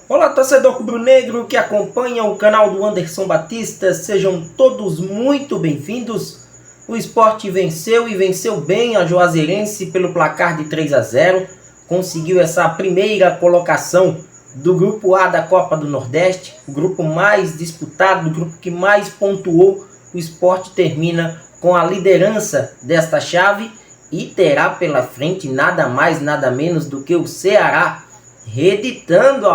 Olá, torcedor rubro-negro que acompanha o canal do Anderson Batista, sejam todos muito bem-vindos. O Sport venceu e venceu bem a Juazeirense pelo placar de 3-0, conseguiu essa primeira colocação do grupo A da Copa do Nordeste, o grupo mais disputado, o grupo que mais pontuou. O Sport termina com a liderança desta chave e terá pela frente nada mais, nada menos do que o Ceará, reeditando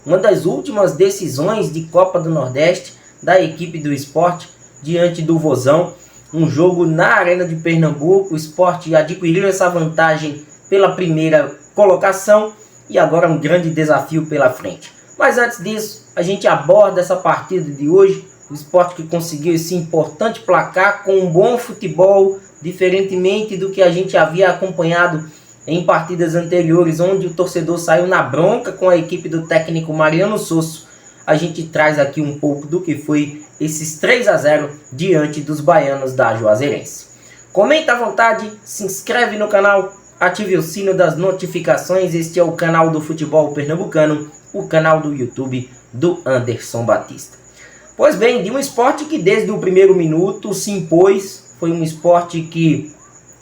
uma das últimas decisões de Copa do Nordeste da equipe do Sport diante do Vozão. Um jogo na Arena de Pernambuco, o Sport adquiriu essa vantagem pela primeira colocação e agora um grande desafio pela frente. Mas antes disso, a gente aborda essa partida de hoje. O Sport que conseguiu esse importante placar com um bom futebol, diferentemente do que a gente havia acompanhado em partidas anteriores, onde o torcedor saiu na bronca com a equipe do técnico Mariano Sosso. A gente traz aqui um pouco do que foi esses 3-0 diante dos baianos da Juazeirense. Comenta à vontade, se inscreve no canal, ative o sino das notificações. Este é o canal do futebol pernambucano, o canal do YouTube do Anderson Batista. Pois bem, de um esporte que desde o primeiro minuto se impôs, foi um esporte que,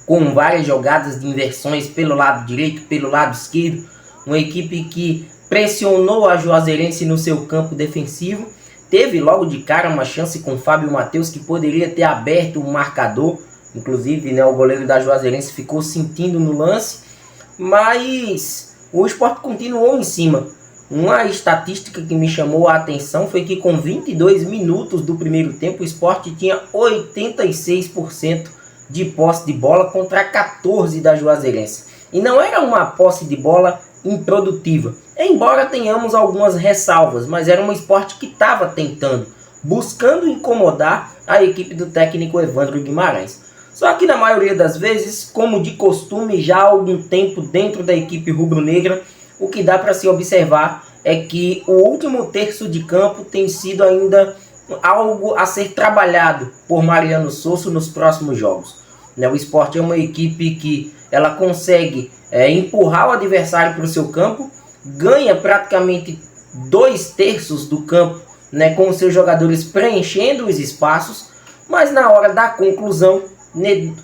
com várias jogadas de inversões pelo lado direito, pelo lado esquerdo, uma equipe que pressionou a Juazeirense no seu campo defensivo, teve logo de cara uma chance com o Fábio Matheus que poderia ter aberto o marcador, inclusive o goleiro da Juazeirense ficou sentindo no lance, mas o Sport continuou em cima. Uma estatística que me chamou a atenção foi que com 22 minutos do primeiro tempo o Sport tinha 86% de posse de bola contra 14 da Juazeirense. E não era uma posse de bola improdutiva, embora tenhamos algumas ressalvas, mas era um Sport que estava tentando, buscando incomodar a equipe do técnico Evandro Guimarães. Só que na maioria das vezes, como de costume, já há algum tempo dentro da equipe rubro-negra, o que dá para se observar é que o último terço de campo tem sido ainda algo a ser trabalhado por Mariano Sosso nos próximos jogos. O Sport é uma equipe que ela consegue empurrar o adversário para o seu campo, ganha praticamente 2/3 do campo, com os seus jogadores preenchendo os espaços, mas na hora da conclusão,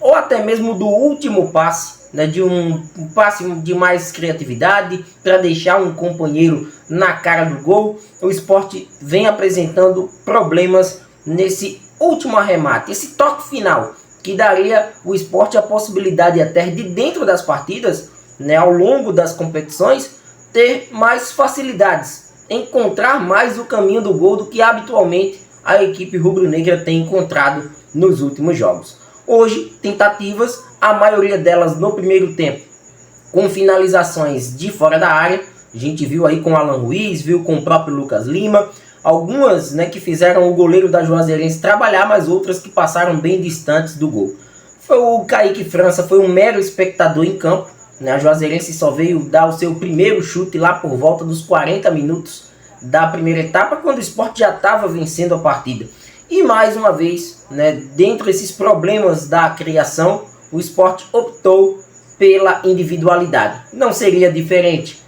ou até mesmo do último passe, de um passe de mais criatividade para deixar um companheiro na cara do gol, o Sport vem apresentando problemas nesse último arremate, esse toque final, que daria ao Sport a possibilidade até de dentro das partidas, ao longo das competições, ter mais facilidades, encontrar mais o caminho do gol do que habitualmente a equipe rubro-negra tem encontrado nos últimos jogos. Hoje, tentativas, a maioria delas no primeiro tempo, com finalizações de fora da área. A gente viu aí com Alan Ruiz, viu com o próprio Lucas Lima. Algumas que fizeram o goleiro da Juazeirense trabalhar, mas outras que passaram bem distantes do gol. O Kaique França foi um mero espectador em campo. A Juazeirense só veio dar o seu primeiro chute lá por volta dos 40 minutos da primeira etapa, quando o Sport já estava vencendo a partida. E mais uma vez, dentro desses problemas da criação, o Sport optou pela individualidade. Não seria diferente,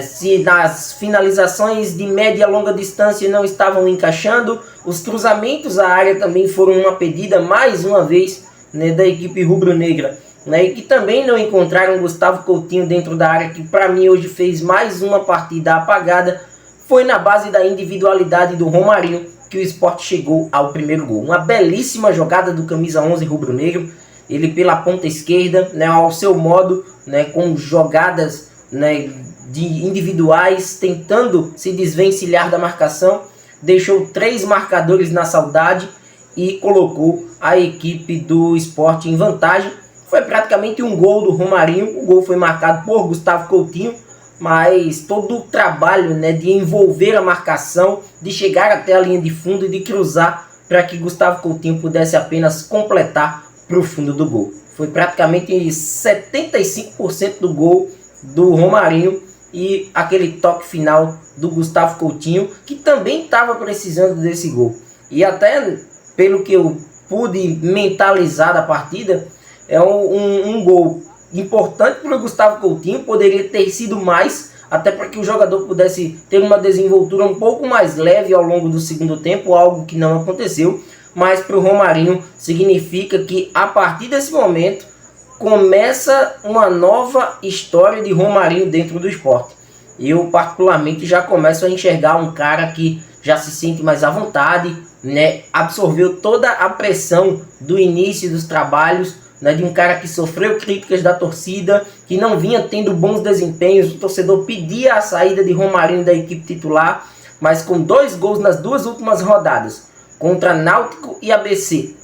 se nas finalizações de média e longa distância não estavam encaixando, os cruzamentos à área também foram uma pedida mais uma vez da equipe rubro-negra. E que também não encontraram Gustavo Coutinho dentro da área, que para mim hoje fez mais uma partida apagada. Foi na base da individualidade do Romarinho que o Sport chegou ao primeiro gol. Uma belíssima jogada do camisa 11 rubro-negro, ele pela ponta esquerda, ao seu modo, com jogadas de individuais, tentando se desvencilhar da marcação, deixou 3 marcadores na saudade e colocou a equipe do Sport em vantagem. Foi praticamente um gol do Romarinho, o gol foi marcado por Gustavo Coutinho, mas todo o trabalho de envolver a marcação, de chegar até a linha de fundo e de cruzar para que Gustavo Coutinho pudesse apenas completar para o fundo do gol. Foi praticamente 75% do gol do Romarinho e aquele toque final do Gustavo Coutinho, que também estava precisando desse gol. E até pelo que eu pude mentalizar da partida, é um gol importante para o Gustavo Coutinho, poderia ter sido mais, até para que o jogador pudesse ter uma desenvoltura um pouco mais leve ao longo do segundo tempo, algo que não aconteceu. Mas para o Romarinho significa que a partir desse momento começa uma nova história de Romarinho dentro do Sport. Eu particularmente já começo a enxergar um cara que já se sente mais à vontade, né? Absorveu toda a pressão do início dos trabalhos, né? De um cara que sofreu críticas da torcida, que não vinha tendo bons desempenhos. O torcedor pedia a saída de Romarinho da equipe titular, mas com 2 gols nas 2 últimas rodadas, contra Náutico e ABC,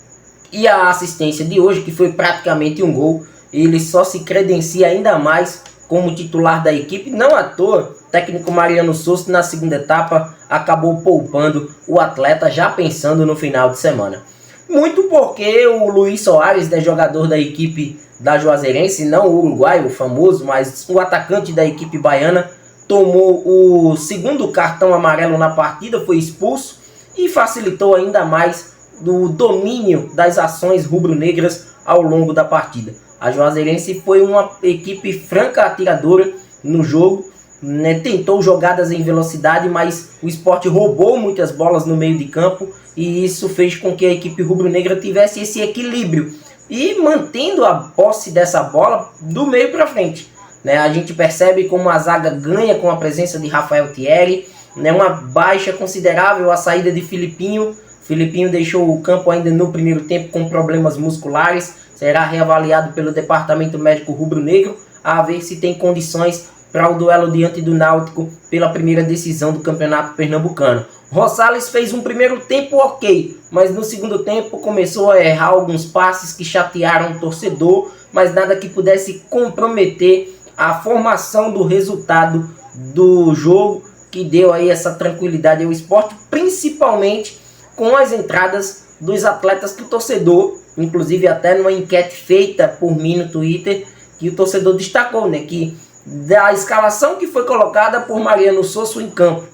e a assistência de hoje, que foi praticamente um gol, ele só se credencia ainda mais como titular da equipe. Não à toa, o técnico Mariano Souza na segunda etapa acabou poupando o atleta, já pensando no final de semana. Muito porque o Luiz Soares, né, jogador da equipe da Juazeirense, não o uruguaio, o famoso, mas o atacante da equipe baiana, tomou o segundo cartão amarelo na partida, foi expulso e facilitou ainda mais do domínio das ações rubro-negras ao longo da partida. A Juazeirense foi uma equipe franca atiradora no jogo, né? Tentou jogadas em velocidade, mas o Sport roubou muitas bolas no meio de campo e isso fez com que a equipe rubro-negra tivesse esse equilíbrio e mantendo a posse dessa bola do meio para frente, né? A gente percebe como a zaga ganha com a presença de Rafael Thierry, né? Uma baixa considerável a saída de Filipinho. Filipinho deixou o campo ainda no primeiro tempo com problemas musculares, será reavaliado pelo departamento médico rubro-negro a ver se tem condições para o duelo diante do Náutico pela primeira decisão do Campeonato Pernambucano. Rosales fez um primeiro tempo ok, mas no segundo tempo começou a errar alguns passes que chatearam o torcedor, mas nada que pudesse comprometer a formação do resultado do jogo, que deu aí essa tranquilidade ao Sport, principalmente com as entradas dos atletas que o torcedor, inclusive até numa enquete feita por mim no Twitter, que o torcedor destacou, né, que da escalação que foi colocada por Mariano Souza em campo,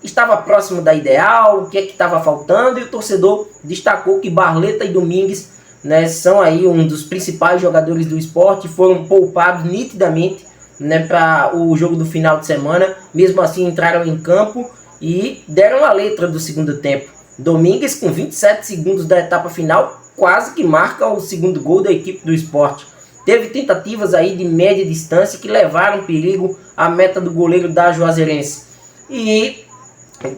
estava próximo da ideal, o que é que estava faltando, e o torcedor destacou que Barleta e Domingues, né, são aí um dos principais jogadores do Sport, foram poupados nitidamente, né, para o jogo do final de semana. Mesmo assim entraram em campo e deram a letra do segundo tempo. Domingues, com 27 segundos da etapa final, quase que marca o segundo gol da equipe do Sport. Teve tentativas aí de média distância que levaram perigo à meta do goleiro da Juazeirense. E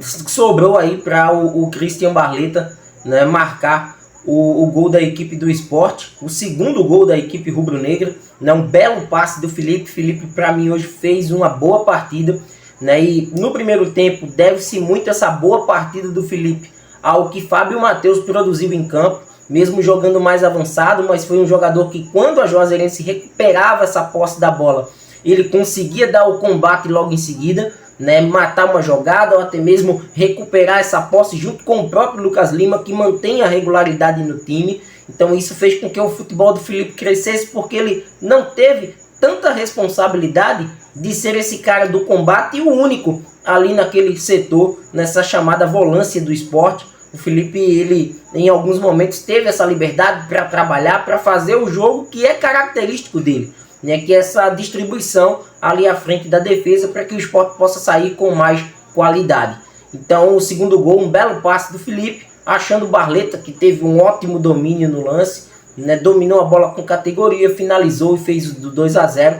sobrou aí para o Christian Barleta, né, marcar o gol da equipe do Sport, o segundo gol da equipe rubro-negra, né, um belo passe do Felipe. Felipe, para mim, hoje fez uma boa partida, né, e no primeiro tempo deve-se muito essa boa partida do Felipe ao que Fábio Matheus produziu em campo, mesmo jogando mais avançado, mas foi um jogador que, quando a Juazeirense recuperava essa posse da bola, ele conseguia dar o combate logo em seguida, né, matar uma jogada ou até mesmo recuperar essa posse junto com o próprio Lucas Lima, que mantém a regularidade no time. Então isso fez com que o futebol do Felipe crescesse, porque ele não teve tanta responsabilidade de ser esse cara do combate e o único ali naquele setor, nessa chamada volância do Sport. O Felipe, ele em alguns momentos teve essa liberdade para trabalhar, para fazer o jogo que é característico dele, né, que é essa distribuição ali à frente da defesa para que o Sport possa sair com mais qualidade. Então o segundo gol, um belo passe do Felipe, achando o Barleta, que teve um ótimo domínio no lance, né, dominou a bola com categoria, finalizou e fez do 2-0.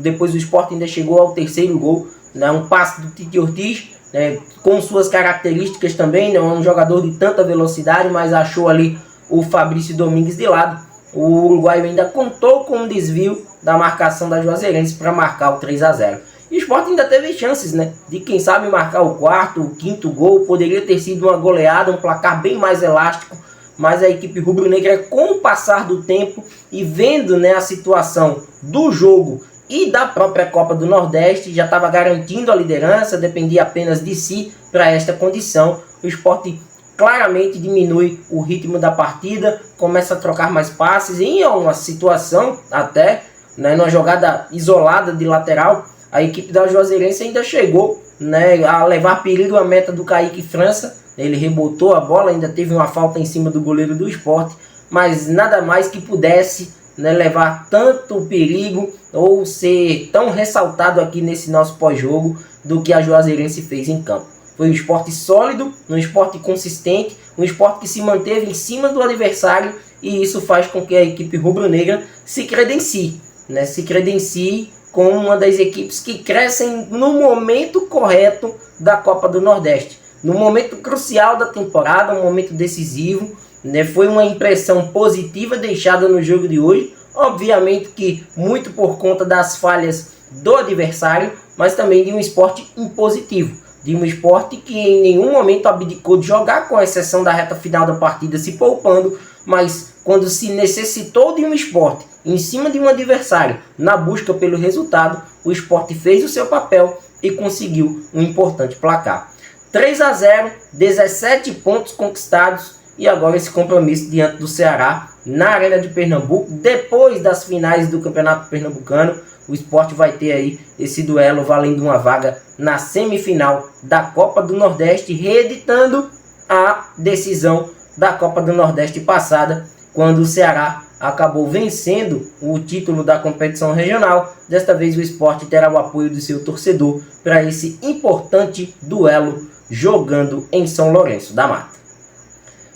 Depois o Sport ainda chegou ao terceiro gol, né, um passe do Tite Ortiz, né, com suas características também, não é um jogador de tanta velocidade, mas achou ali o Fabrício Domingues de lado. O uruguaio ainda contou com um desvio da marcação da Juazeirense para marcar o 3-0. E o Sport ainda teve chances, né, de quem sabe marcar o quarto, o quinto gol. Poderia ter sido uma goleada, um placar bem mais elástico, mas a equipe rubro-negra, com o passar do tempo e vendo, né, a situação do jogo e da própria Copa do Nordeste, já estava garantindo a liderança, dependia apenas de si para esta condição. O Sport claramente diminui o ritmo da partida, começa a trocar mais passes, e em uma situação até, né, numa jogada isolada de lateral, a equipe da Juazeirense ainda chegou, né, a levar perigo à meta do Kaique França. Ele rebotou a bola, ainda teve uma falta em cima do goleiro do Sport, mas nada mais que pudesse né, levar tanto perigo ou ser tão ressaltado aqui nesse nosso pós-jogo do que a Juazeirense fez em campo. Foi um esporte sólido, um esporte consistente, um esporte que se manteve em cima do adversário, e isso faz com que a equipe rubro-negra se credencie, né? Se credencie como uma das equipes que crescem no momento correto da Copa do Nordeste. No momento crucial da temporada, um momento decisivo, né? Foi uma impressão positiva deixada no jogo de hoje, obviamente que muito por conta das falhas do adversário, mas também de um esporte impositivo. De um esporte que em nenhum momento abdicou de jogar, com exceção da reta final da partida se poupando, mas quando se necessitou de um esporte em cima de um adversário na busca pelo resultado, o esporte fez o seu papel e conseguiu um importante placar. 3-0, 17 pontos conquistados, e agora esse compromisso diante do Ceará na Arena de Pernambuco, depois das finais do Campeonato Pernambucano. O Sport vai ter aí esse duelo valendo uma vaga na semifinal da Copa do Nordeste, reeditando a decisão da Copa do Nordeste passada, quando o Ceará acabou vencendo o título da competição regional. Desta vez o Sport terá o apoio do seu torcedor para esse importante duelo, jogando em São Lourenço da Mata.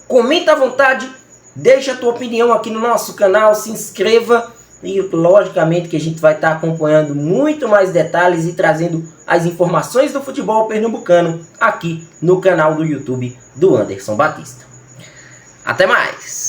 Comenta à vontade, deixa a tua opinião aqui no nosso canal, se inscreva. E logicamente que a gente vai estar acompanhando muito mais detalhes e trazendo as informações do futebol pernambucano aqui no canal do YouTube do Anderson Batista. Até mais!